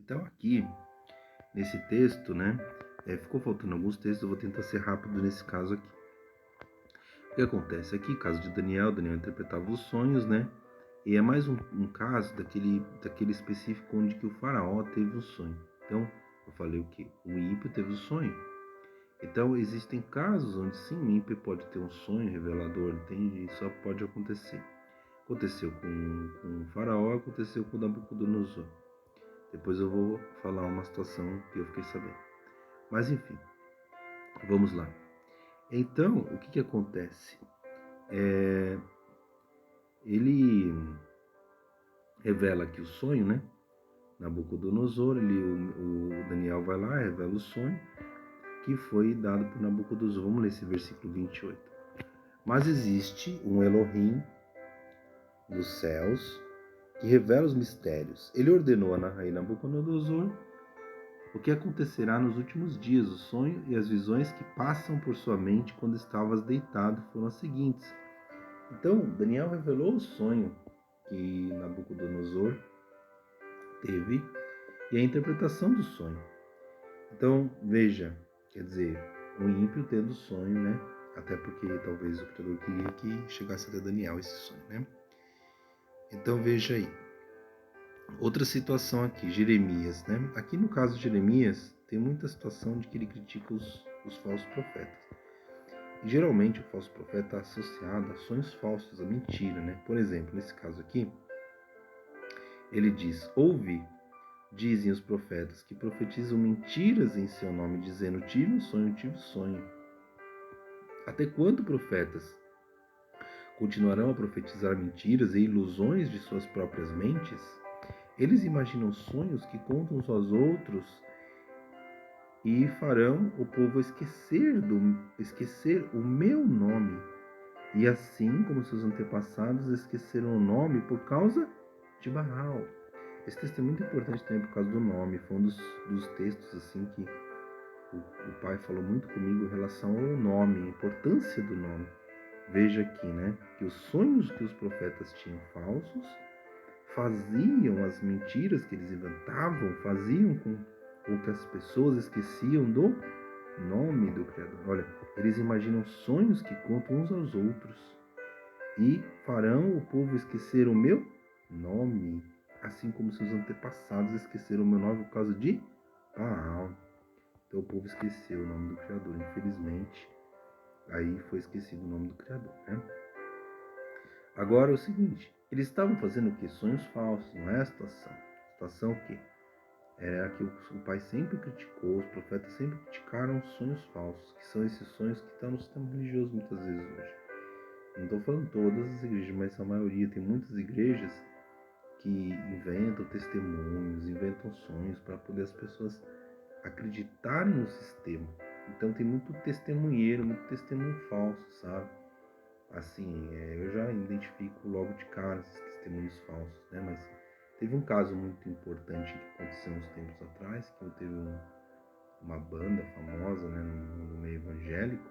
Então aqui, nesse texto, né, ficou faltando alguns textos, eu vou tentar ser rápido nesse caso aqui. O que acontece aqui, caso de Daniel interpretava os sonhos, né, e é mais um caso daquele específico onde que o faraó teve um sonho. Então, eu falei o quê? O ímpio teve o sonho. Então, existem casos onde sim, o ímpio pode ter um sonho revelador, entende? Isso pode acontecer. Aconteceu com o faraó, aconteceu com Nabucodonosor. Depois eu vou falar uma situação que eu fiquei sabendo. Mas enfim, vamos lá. Então, o que acontece? Ele revela aqui o sonho, né? Nabucodonosor, o Daniel vai lá, revela o sonho que foi dado por Nabucodonosor. Vamos ler esse versículo 28. Mas existe um Elohim dos céus que revela os mistérios. Ele ordenou a rei Nabucodonosor o que acontecerá nos últimos dias. O sonho e as visões que passam por sua mente quando estavas deitado foram as seguintes. Então, Daniel revelou o sonho que Nabucodonosor teve e a interpretação do sonho. Então, veja, quer dizer, o ímpio tendo o sonho, né? Até porque talvez o Criador queria que chegasse até Daniel esse sonho, né? Então, veja aí. Outra situação aqui, Jeremias, né? Aqui no caso de Jeremias, tem muita situação de que ele critica os falsos profetas. E geralmente o falso profeta está associado a sonhos falsos, a mentira, né? Por exemplo, nesse caso aqui, ele diz: ouve, dizem os profetas, que profetizam mentiras em seu nome, dizendo: tive um sonho, tive sonho. Até quando profetas continuarão a profetizar mentiras e ilusões de suas próprias mentes? Eles imaginam sonhos que contam uns aos outros e farão o povo esquecer o meu nome. E assim como seus antepassados esqueceram o nome por causa de Baal. Esse texto é muito importante também por causa do nome. Foi um dos textos assim que o pai falou muito comigo em relação ao nome, a importância do nome. Veja aqui, né, que os sonhos que os profetas tinham falsos faziam as mentiras que eles inventavam, faziam com que as pessoas esqueciam do nome do Criador. Olha, eles imaginam sonhos que contam uns aos outros e farão o povo esquecer o meu nome, assim como seus antepassados esqueceram o meu nome por causa de Baal. Então o povo esqueceu o nome do Criador, infelizmente. Aí foi esquecido o nome do Criador, né? Agora é o seguinte, eles estavam fazendo o quê? Sonhos falsos, não é a situação. A situação o quê? É a que o pai sempre criticou, os profetas sempre criticaram os sonhos falsos, que são esses sonhos que estão no sistema religioso muitas vezes hoje. Não estou falando todas as igrejas, mas a maioria. Tem muitas igrejas que inventam testemunhos, inventam sonhos para poder as pessoas acreditarem no sistema. Então tem muito testemunheiro, muito testemunho falso, sabe? Assim, eu já identifico logo de cara esses testemunhos falsos, né? Mas teve um caso muito importante que aconteceu uns tempos atrás, que teve uma banda famosa, né, no meio evangélico,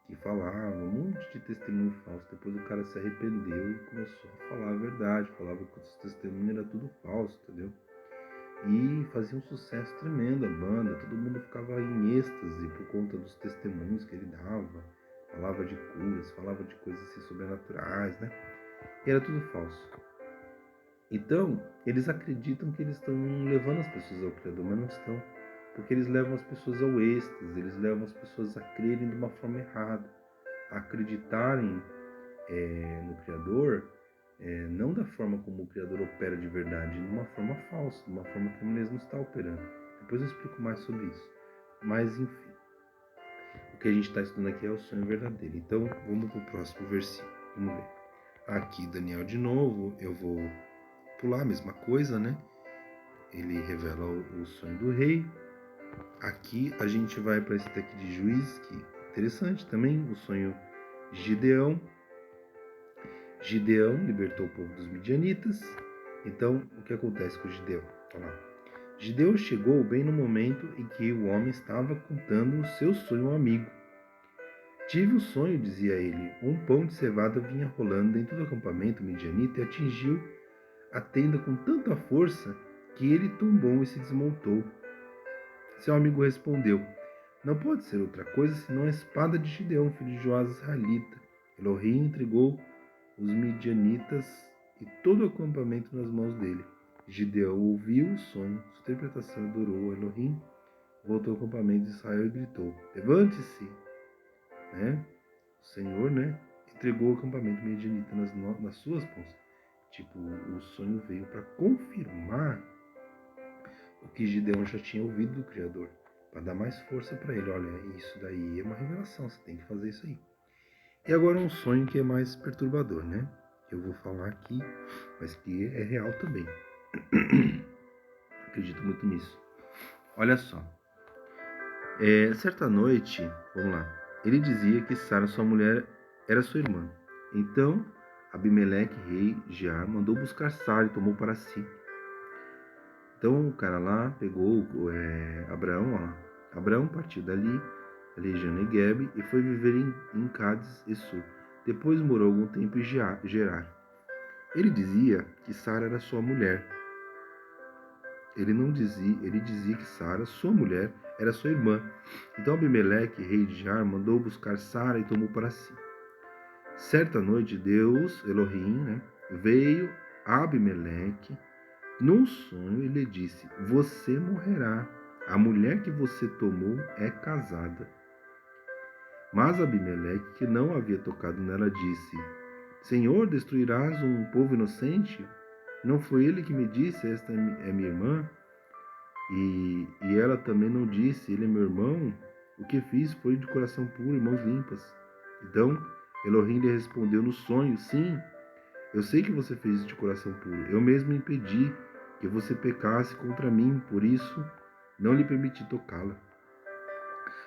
que falava um monte de testemunho falso. Depois o cara se arrependeu e começou a falar a verdade, falava que os testemunhos era tudo falso, entendeu? E fazia um sucesso tremendo a banda, todo mundo ficava em êxtase por conta dos testemunhos que ele dava, falava de curas, falava de coisas assim sobrenaturais, né? E era tudo falso. Então, eles acreditam que eles estão levando as pessoas ao Criador, mas não estão. Porque eles levam as pessoas ao êxtase, eles levam as pessoas a crerem de uma forma errada, a acreditarem no Criador, não da forma como o Criador opera de verdade, de uma forma falsa, de uma forma que ele mesmo está operando. Depois eu explico mais sobre isso. Mas, enfim, o que a gente está estudando aqui é o sonho verdadeiro. Então, vamos para o próximo versículo. Vamos ver. Aqui, Daniel de novo, eu vou pular a mesma coisa, né? Ele revela o sonho do rei. Aqui a gente vai para esse daqui de Juízes, que é interessante também, o sonho de Gideão. Gideão libertou o povo dos midianitas. Então, o que acontece com Gideão? Olha lá. Gideão chegou bem no momento em que o homem estava contando o seu sonho ao amigo. Tive o sonho, dizia ele. Um pão de cevada vinha rolando dentro do acampamento midianita e atingiu a tenda com tanta força que ele tombou e se desmontou. Seu amigo respondeu: não pode ser outra coisa senão a espada de Gideão, filho de Joás, israelita. Elohim entregou os midianitas e todo o acampamento nas mãos dele. Gideão ouviu o sonho, sua interpretação, adorou Elohim, voltou ao acampamento de Israel e gritou: levante-se! Né? O Senhor, né, entregou o acampamento midianita nas suas mãos. Tipo, o sonho veio para confirmar o que Gideão já tinha ouvido do Criador, para dar mais força para ele. Olha, isso daí é uma revelação, você tem que fazer isso aí. E agora um sonho que é mais perturbador, né? Que eu vou falar aqui, mas que é real também. Acredito muito nisso. Olha só. Certa noite, vamos lá, ele dizia que Sara, sua mulher, era sua irmã. Então, Abimeleque, rei de Ar, mandou buscar Sara e tomou para si. Então o cara lá pegou Abraão, ó. Abraão partiu dali, da região Negueb, e foi viver em Cádiz e Sur. Depois morou algum tempo em Gerar. Ele dizia que Sara era sua mulher. Ele dizia que Sara, sua mulher, era sua irmã. Então Abimeleque, rei de Gerar, mandou buscar Sara e tomou para si. Certa noite, Deus, Elohim, né, veio a Abimeleque num sonho e lhe disse: você morrerá. A mulher que você tomou é casada. Mas Abimeleque, que não havia tocado nela, disse: Senhor, destruirás um povo inocente? Não foi ele que me disse: esta é minha irmã? E ela também não disse: ele é meu irmão? O que fiz foi de coração puro e mãos limpas. Então Elohim lhe respondeu no sonho: sim, eu sei que você fez isso de coração puro. Eu mesmo impedi que você pecasse contra mim, por isso não lhe permiti tocá-la.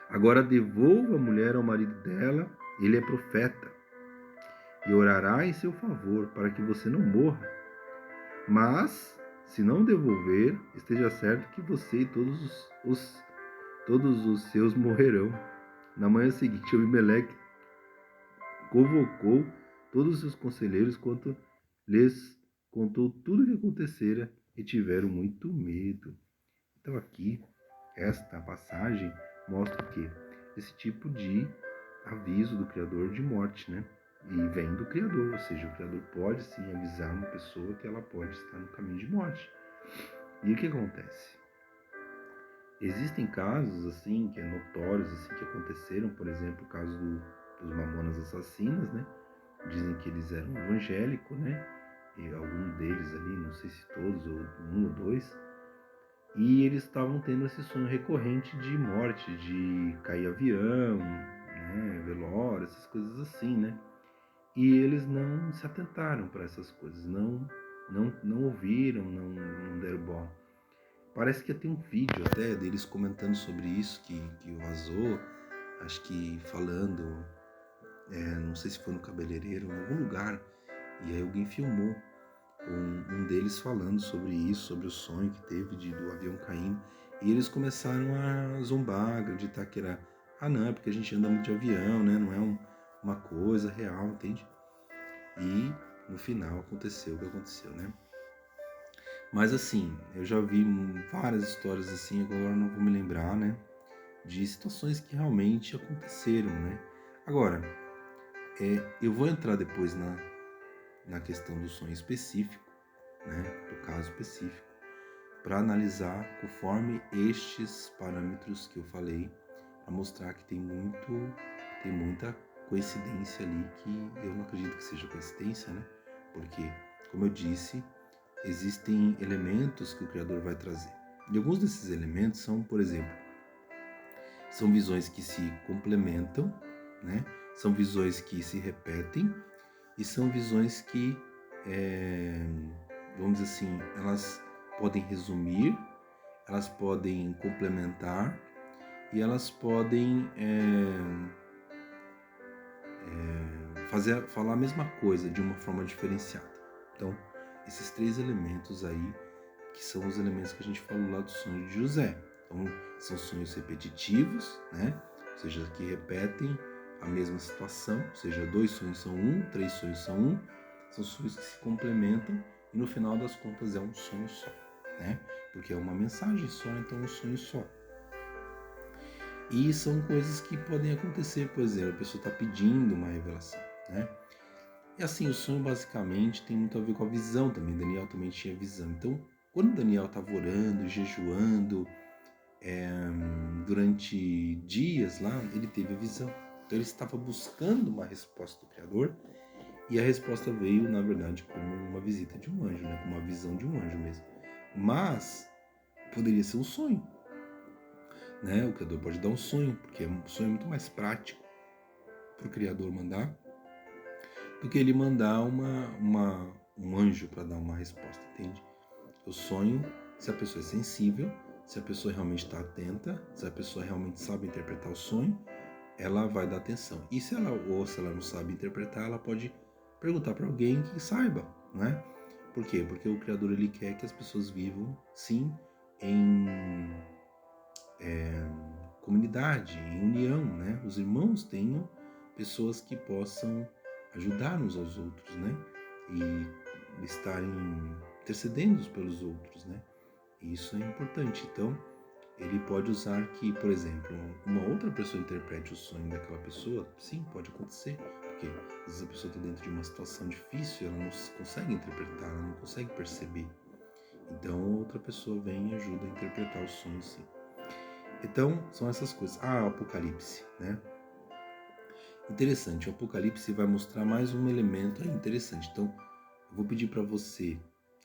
Agora devolva a mulher ao marido dela, ele é profeta, e orará em seu favor, para que você não morra. Mas, se não devolver, esteja certo que você e todos os seus morrerão. Na manhã seguinte, Abimeleque convocou todos os seus conselheiros quanto lhes contou tudo o que acontecera e tiveram muito medo. Então aqui, esta passagem mostra o quê? Esse tipo de aviso do Criador de morte, né? E vem do Criador, ou seja, o Criador pode sim avisar uma pessoa que ela pode estar no caminho de morte. E o que acontece? Existem casos assim, que é notórios, assim, que aconteceram, por exemplo, o caso dos Mamonas Assassinas, né? Dizem que eles eram evangélicos, né? E algum deles ali, não sei se todos, ou um ou dois, e eles estavam tendo esse sonho recorrente de morte, de cair avião, né? Velório, essas coisas assim, né? E eles não se atentaram para essas coisas, não ouviram, não deram bola. Parece que tem um vídeo até deles comentando sobre isso que vazou, acho que falando, não sei se foi no cabeleireiro, em algum lugar, e aí alguém filmou um deles falando sobre isso, sobre o sonho que teve do avião caindo, e eles começaram a zombar, acreditar que era, não, é porque a gente anda muito de avião, né, não é uma coisa real, entende? E no final aconteceu o que aconteceu, né? Mas assim, eu já vi várias histórias assim, agora não vou me lembrar, né? De situações que realmente aconteceram, né? Agora, eu vou entrar depois na questão do sonho específico, né? Do caso específico, para analisar conforme estes parâmetros que eu falei, para mostrar que tem muita coincidência ali, que eu não acredito que seja coincidência, né? Porque, como eu disse, existem elementos que o Criador vai trazer. E alguns desses elementos são, por exemplo, são visões que se complementam, né? São visões que se repetem e são visões que, vamos dizer assim, elas podem resumir, elas podem complementar e elas podem falar a mesma coisa de uma forma diferenciada. Então, esses três elementos aí, que são os elementos que a gente falou lá do sonho de José. Então, são sonhos repetitivos, né? Ou seja, que repetem a mesma situação, ou seja, 2 sonhos são 1, 3 sonhos são 1, são sonhos que se complementam e no final das contas é um sonho só, né? porque é uma mensagem só, então um sonho só. E são coisas que podem acontecer, por exemplo, a pessoa está pedindo uma revelação, né? E assim, o sonho basicamente tem muito a ver com a visão também. Daniel também tinha visão. Então, quando Daniel estava orando, jejuando, durante dias lá, ele teve a visão. Então ele estava buscando uma resposta do Criador, e a resposta veio, na verdade, como uma visita de um anjo, né? Como uma visão de um anjo mesmo. Mas poderia ser um sonho, né? O Criador pode dar um sonho, porque um sonho é muito mais prático para o Criador mandar do que ele mandar um anjo para dar uma resposta, entende? O sonho, se a pessoa é sensível, se a pessoa realmente está atenta, se a pessoa realmente sabe interpretar o sonho, ela vai dar atenção. E se ela não sabe interpretar, ela pode perguntar para alguém que saiba, né? Por quê? Porque o Criador ele quer que as pessoas vivam, sim, em comunidade, em união, né? Os irmãos tenham pessoas que possam ajudar uns aos outros, né? E estarem intercedendo pelos outros, né? E isso é importante. Então, ele pode usar que, por exemplo, uma outra pessoa interprete o sonho daquela pessoa. Sim, pode acontecer, porque às vezes a pessoa está dentro de uma situação difícil, ela não consegue interpretar, ela não consegue perceber. Então, outra pessoa vem e ajuda a interpretar o sonho, sim. Então, são essas coisas. O Apocalipse, né? Interessante, o Apocalipse vai mostrar mais um elemento aí interessante. Então, eu vou pedir para você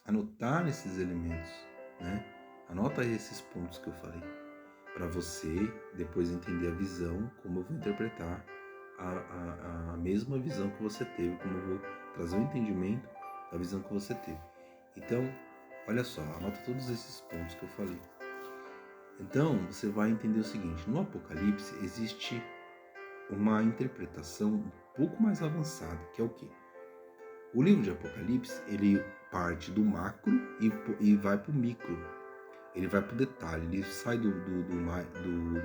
anotar esses elementos, né? Anota esses pontos que eu falei, para você depois entender a visão, como eu vou interpretar a mesma visão que você teve, como eu vou trazer o entendimento da visão que você teve. Então, olha só, anota todos esses pontos que eu falei. Então, você vai entender o seguinte, no Apocalipse existe uma interpretação um pouco mais avançada, que é o quê? O livro de Apocalipse, ele parte do macro e vai para o micro. Ele vai para o detalhe, ele sai do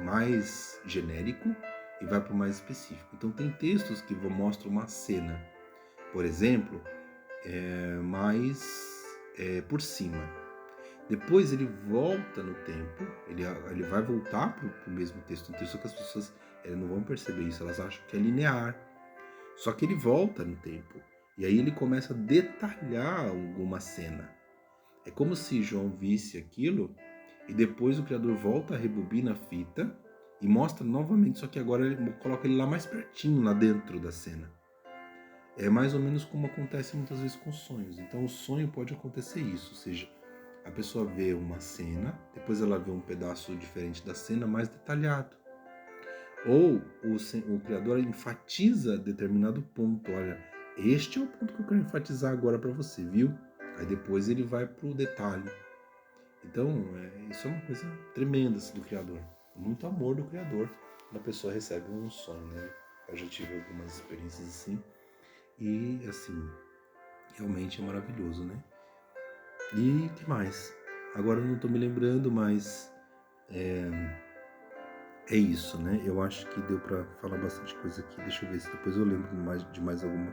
mais genérico e vai para o mais específico. Então tem textos que mostram uma cena, por exemplo, mais por cima. Depois ele volta no tempo, ele vai voltar para o mesmo texto, um texto que as pessoas não vão perceber isso, elas acham que é linear. Só que ele volta no tempo, e aí ele começa a detalhar alguma cena. É como se João visse aquilo, e depois o Criador volta, rebobina a fita, e mostra novamente, só que agora ele coloca ele lá mais pertinho, lá dentro da cena. É mais ou menos como acontece muitas vezes com sonhos. Então o sonho pode acontecer isso, ou seja, a pessoa vê uma cena, depois ela vê um pedaço diferente da cena, mais detalhado. Ou o Criador enfatiza determinado ponto. Olha, este é o ponto que eu quero enfatizar agora para você, viu? Aí depois ele vai para o detalhe. Então, isso é uma coisa tremenda assim, do Criador. Muito amor do Criador quando a pessoa recebe um sonho, né? Eu já tive algumas experiências assim. E, assim, realmente é maravilhoso, né? E que mais? Agora eu não estou me lembrando, mas é isso, né? Eu acho que deu para falar bastante coisa aqui. Deixa eu ver se depois eu lembro de mais alguma